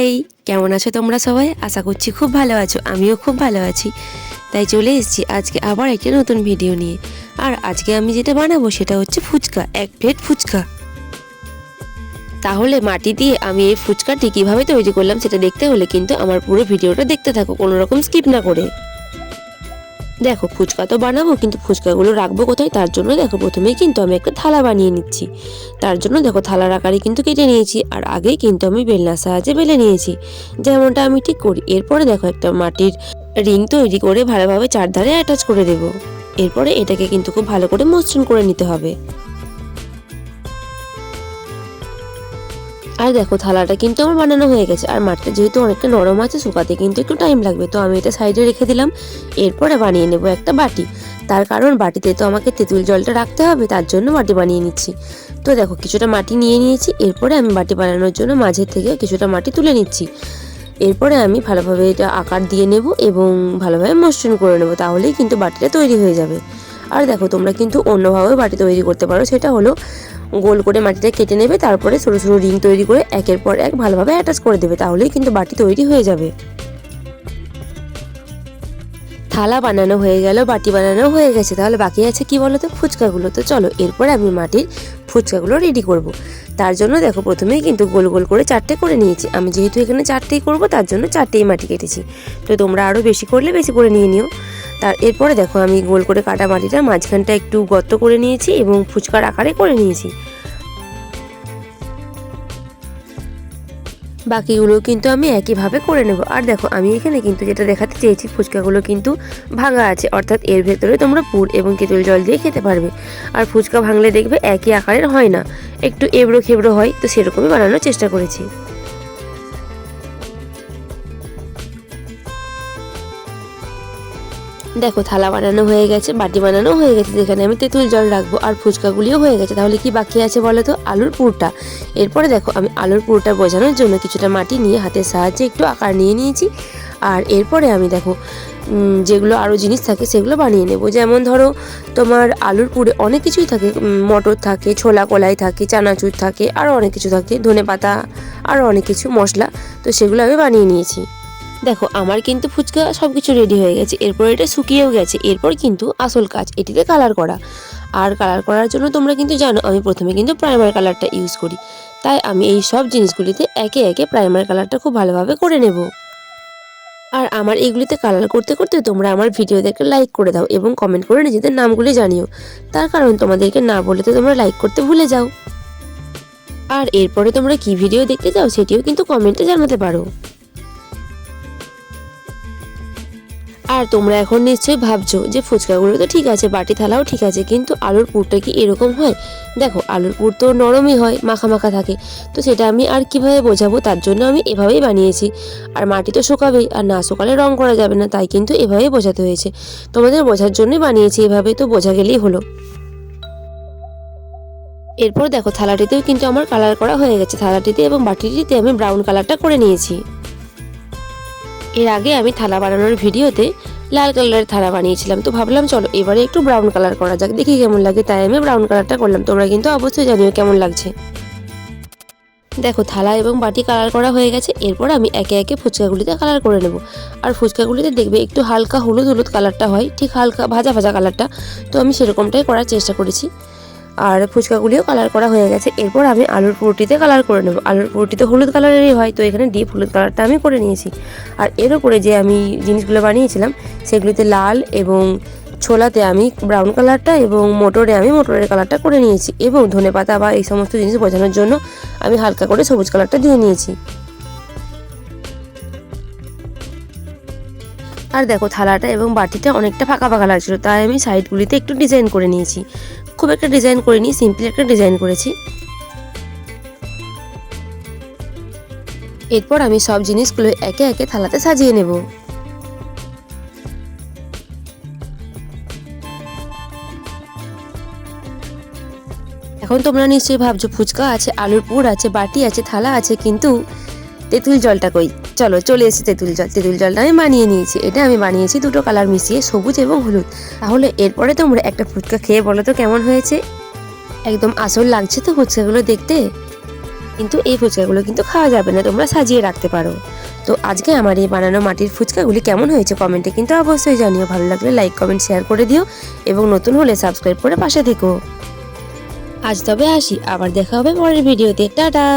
High, কেমন আছো তোমরা সবাই? আশা করছি খুব ভালো আছো, আমিও খুব ভালো আছি। তাই চলে এসেছি আজকে আবার একটা নতুন ভিডিও নিয়ে। আর আজকে আমি যেটা বানাবো সেটা হচ্ছে ফুচকা, 1 প্লেট ফুচকা। তাহলে মাটি দিয়ে আমি এই ফুচকাটি কীভাবে তৈরি করলাম সেটা দেখতে হলে কিন্তু আমার পুরো ভিডিওটা দেখতে থাকো, কোনো রকম স্কিপ না করে। দেখো, ফুচকা তো বানাবো, কিন্তু ফুচকাগুলো রাখবো কোথায়? তার জন্য দেখো প্রথমেই কিন্তু আমি একটা থালা বানিয়ে নিচ্ছি। তার জন্য দেখো থালার আকারে কিন্তু কেটে নিয়েছি, আর আগেই কিন্তু আমি বেলনার সাহায্যে বেলে নিয়েছি, যেমনটা আমি ঠিক করি। এরপরে দেখো একটা মাটির রিং তৈরি করে ভালোভাবে চারধারে অ্যাটাচ করে দেব। এরপরে এটাকে কিন্তু খুব ভালো করে মসৃণ করে নিতে হবে। আর দেখো থালাটা কিন্তু আমার বানানো হয়ে গেছে, আর মাটিটা যেহেতু অনেকটা নরম আছে, শুকাতে কিন্তু একটু টাইম লাগবে, তো আমি এটা সাইডে রেখে দিলাম। এরপরে বানিয়ে নেব একটা বাটি। তার কারণ বাটিতে তো আমাকে তেঁতুল জলটা রাখতে হবে, তার জন্য বাটি বানিয়ে নিচ্ছি। তো দেখো কিছুটা মাটি নিয়ে নিয়েছি। এরপরে আমি বাটি বানানোর জন্য মাঝের থেকে কিছুটা মাটি তুলে নিচ্ছি। এরপরে আমি ভালোভাবে এটা আকার দিয়ে নেব এবং ভালোভাবে মসৃণ করে নেব, তাহলেই কিন্তু বাটিটা তৈরি হয়ে যাবে। আর দেখো তোমরা কিন্তু অন্যভাবে বাটি তৈরি করতে পারো, সেটা হলো গোল করে মাটিটা কেটে নেবে, তারপরে ছোটো ছোটো রিং তৈরি করে একের পর এক ভালোভাবে অ্যাটাচ করে দেবে, তাহলেই কিন্তু বাটি তৈরি হয়ে যাবে। থালা বানানো হয়ে গেল, বাটি বানানো হয়ে গেছে, তাহলে বাকি আছে কি বলো তো? ফুচকাগুলো। তো চলো এরপরে আমি মাটির ফুচকাগুলো রেডি করব। তার জন্য দেখো প্রথমেই কিন্তু গোল গোল করে 4টে করে নিয়েছি। আমি যেহেতু এখানে 4টেই করবো, তার জন্য 4টেই মাটি কেটেছি। তো তোমরা আরও বেশি করলে বেশি করে নিয়ে নিও। এরপরে দেখো আমি গোল করে কাটা মাটিটা মাঝখানটা একটু গর্ত করে নিয়েছি এবং ফুচকার আকারে করে নিয়েছি। বাকিগুলো কিন্তু আমি একইভাবে করে নেব। আর দেখো আমি এখানে কিন্তু যেটা দেখাতে চেয়েছি, ফুচকাগুলো কিন্তু ভাঙা আছে, অর্থাৎ এর ভেতরে তোমরা পুর এবং তেঁতুল জল দিয়ে খেতে পারবে। আর ফুচকা ভাঙলে দেখবে একই আকারের হয় না, একটু এবড়ো খেবড়ো হয়, তো সেরকমই বানানোর চেষ্টা করেছি। দেখো থালা বানানো হয়ে গেছে, বাটি বানানো হয়ে গেছে, যেখানে আমি তেঁতুল জল রাখবো, আর ফুচকাগুলিও হয়ে গেছে। তাহলে কি বাকি আছে বলো তো? আলুর পুরটা। এরপরে দেখো আমি আলুর পুরটা বোঝানোর জন্য কিছুটা মাটি নিয়ে হাতের সাহায্যে একটু আকার নিয়ে নিয়েছি। আর এরপরে আমি দেখো যেগুলো আরও জিনিস থাকে সেগুলো বানিয়ে নেব। যেমন ধরো তোমার আলুর পুরে অনেক কিছুই থাকে, মটর থাকে, ছোলা কলাই থাকে, চানাচুর থাকে, আরও অনেক কিছু থাকে, ধনেপাতা, আরও অনেক কিছু মশলা। তো সেগুলো আমি বানিয়ে নিয়েছি। দেখো আমার কিন্তু ফুচকা সব কিছু রেডি হয়ে গেছে, এরপর এটা শুকিয়েও গেছে। এরপর কিন্তু আসল কাজ, এটিতে কালার করা। আর কালার করার জন্য তোমরা কিন্তু জানো আমি প্রথমে কিন্তু প্রাইমার কালারটা ইউজ করি। তাই আমি এই সব জিনিসগুলিতে একে একে প্রাইমার কালারটা খুব ভালোভাবে করে নেব। আর আমার এইগুলিতে কালার করতে করতে তোমরা আমার ভিডিওদেরকে লাইক করে দাও এবং কমেন্ট করে নিজেদের নামগুলি জানিও। তার কারণ তোমাদেরকে না বলে তো তোমরা লাইক করতে ভুলে যাও। আর এরপরে তোমরা কি ভিডিও দেখতে চাও সেটিও কিন্তু কমেন্টে জানাতে পারো। আর তোমরা এখন নিশ্চয়ই ভাবছো যে ফুচকাগুলো তো ঠিক আছে, বাটি থালাও ঠিক আছে, কিন্তু আলুর পুরটা কি এরকম হয়? দেখো আলুর পুর তো নরমই হয়, মাখা মাখা থাকে, তো সেটা আমি আর কিভাবে বোঝাবো? তার জন্য আমি এভাবেই বানিয়েছি। আর মাটি তো শুকাবেই, আর না শুকালে রং করা যাবে না, তাই কিন্তু এভাবেই বোঝাতে হয়েছে। তোমাদের বোঝার জন্যই বানিয়েছি এভাবে, তো বোঝা গেলেই হলো। এরপর দেখো থালাটিতেও কিন্তু আমার কালার করা হয়ে গেছে। থালাটিতে এবং বাটিটিতে আমি ব্রাউন কালারটা করে নিয়েছি। এর আগে আমি থালা বানানোর ভিডিওতে লাল কালারের থালা বানিয়েছিলাম, তো ভাবলাম চলো এবারে একটু ব্রাউন কালার করা যাক, দেখি কেমন লাগে, তাই আমি ব্রাউন কালারটা করলাম। তোমরা কিন্তু অবশ্যই জানিও কেমন লাগছে। দেখো থালা এবং বাটি কালার করা হয়ে গেছে। এরপর আমি একে একে ফুচকাগুলিতে কালার করে নেব। আর ফুচকাগুলিতে দেখবে একটু হালকা হলুদ হলুদ কালারটা হয়, ঠিক হালকা ভাজা ভাজা কালারটা, তো আমি সেরকমটাই করার চেষ্টা করেছি। আর ফুচকাগুলিও কালার করা হয়ে গেছে। এরপর আমি আলুর পুরটিতে কালার করে নেব। আলুর পুরটিতে হলুদ কালারেরই হয়, তো এখানে ডিপ হলুদ কালারটা আমি করে নিয়েছি। আর এর উপরে যে আমি জিনিসগুলো বানিয়েছিলাম সেগুলিতে লাল এবং ছোলাতে আমি ব্রাউন কালারটা এবং মটরে আমি মটরের কালারটা করে নিয়েছি, এবং ধনেপাতা বা এই সমস্ত জিনিস বোঝানোর জন্য আমি হালকা করে সবুজ কালারটা দিয়ে নিয়েছি। আর দেখো থালাটা এবং বাটিটা অনেকটা ফাঁকা ফাঁকা লাগছিল, তাই আমি সাইডগুলিতে একটু ডিজাইন করে নিয়েছি। খুব একটা ডিজাইন করিনি, সিম্পলি একটা ডিজাইন করেছি। এরপর আমি সব জিনিসগুলো একে একে থালাতে সাজিয়ে নেব। এখন তোমরা নিশ্চয়ই ভাবছো ফুচকা আছে, আলুর পুর আছে, বাটি আছে, থালা আছে, কিন্তু তেঁতুল জলটা কই? চলো চলে এসেছে তেঁতুল জল। তেঁতুল জলটা আমি বানিয়ে নিয়েছি। এটা আমি বানিয়েছি দুটো কালার মিশিয়ে, সবুজ এবং হলুদ। তাহলে এরপরে তোমরা একটা ফুচকা খেয়ে বলো তো কেমন হয়েছে? একদম আসল লাগছে তো ফুচকাগুলো দেখতে? কিন্তু এই ফুচকাগুলো কিন্তু খাওয়া যাবে না, তোমরা সাজিয়ে রাখতে পারো। তো আজকে আমার এই বানানো মাটির ফুচকাগুলি কেমন হয়েছে কমেন্টে কিন্তু অবশ্যই জানিও। ভালো লাগলে লাইক কমেন্ট শেয়ার করে দিও এবং নতুন হলে সাবস্ক্রাইব করে পাশে থেকো। আজ তবে আসি, আবার দেখা হবে পরের ভিডিওতে। টাটা।